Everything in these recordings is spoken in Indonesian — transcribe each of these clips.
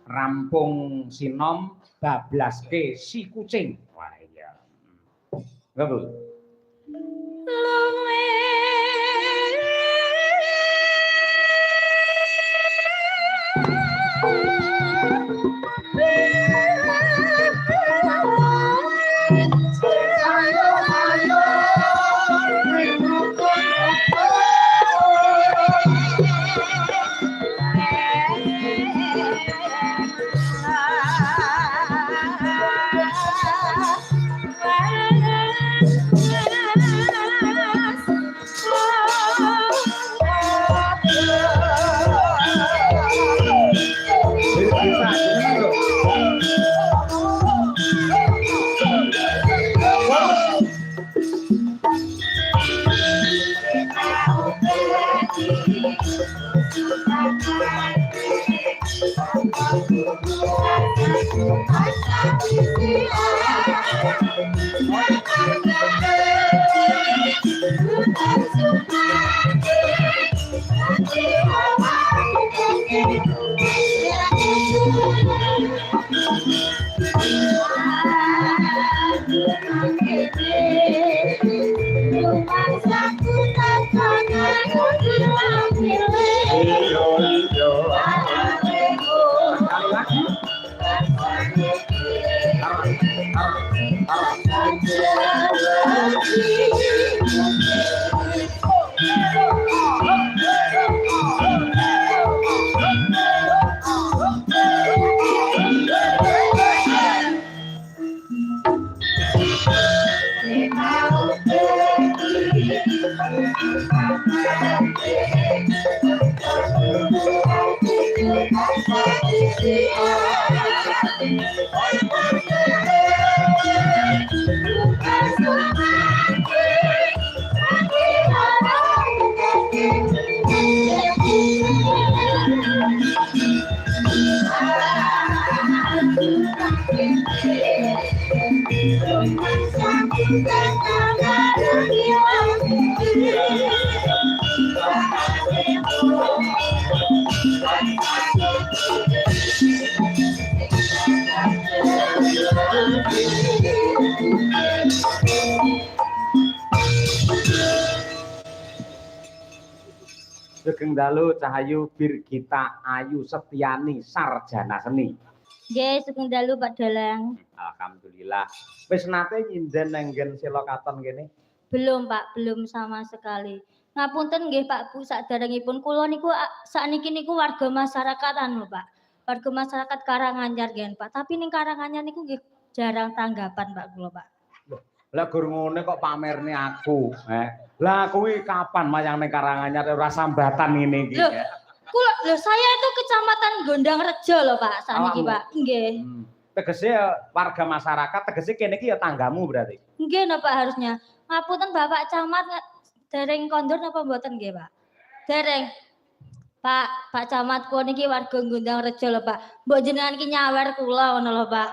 rampung sinom bablaske si kucing. Wah iya. Enggak, Bu? Sugeng dalu Cahayu Birgita Ayu Setiani sarjana seni. Nggih, sugeng dalu Pak Dalang. Alhamdulillah. Wis nate nyinden nenggen Sela Katon kene? Belum, Pak, belum sama sekali. Ngapunten nggih Pak Bu, saderengipun kula niku sakniki niku warga masyarakat anu, Pak. Warga masyarakat Karanganyar nggih, Pak. Tapi ning Karanganyar niku nggih jarang tanggapan Pak kula, Pak. Lah gur ngene kok pamerne aku, Lah kuwi kapan mayang ning Karanganyar ora sambatan ngene iki, Lho, saya itu kecamatan Gondang Rejo lho, Pak, sakniki, Pak. Nggih. Tegese warga masyarakat, tegese kene iki ya tanggamu berarti. Nggih, napa Pak harusnya. Ngapunten Bapak Camat dereng kondur napa mboten nggih, Pak? Dereng. Pak Camat kula niki warga Gondang Rejo lho, Pak. Mbok jenengan iki nyawer kula ngono lho, Pak.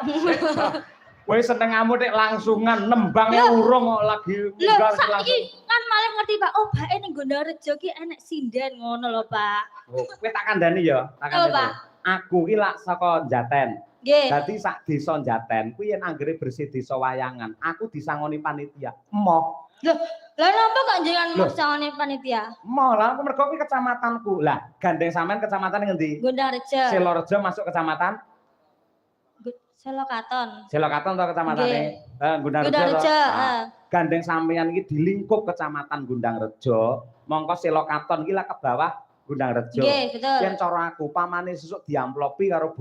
Kowe senengamu nek langsungan nembangnya urung kok lagi munggah langsung. Iki kan malah ngerti Pak, oh bae ning Gondarejo ki enek sinden ngono lho Pak. Oh, kowe tak kandhani ya, tak kandhani. Aku ki lak saka Jaten. Nggih. Dadi sak desa Jaten kuwi yen anggere bersih desa wayangan, aku disangoni panitia. Emoh. Loh, lha napa kok jenengan disangoni panitia? Emoh, lah aku mergo kuwi kecamatanku. Lah, gandeng sampean kecamatan ngendi? Gondarejo. Selorejo masuk kecamatan Sela Katon. Sela Katon to kecamatane? Gondangrejo. Gandeng sampeyan iki di lingkup kecamatan Gondangrejo. Mongko Sela Katon iki lah ke bawah Gondangrejo. Nggih, betul. Yen cara aku pamane sesuk diamplopi karo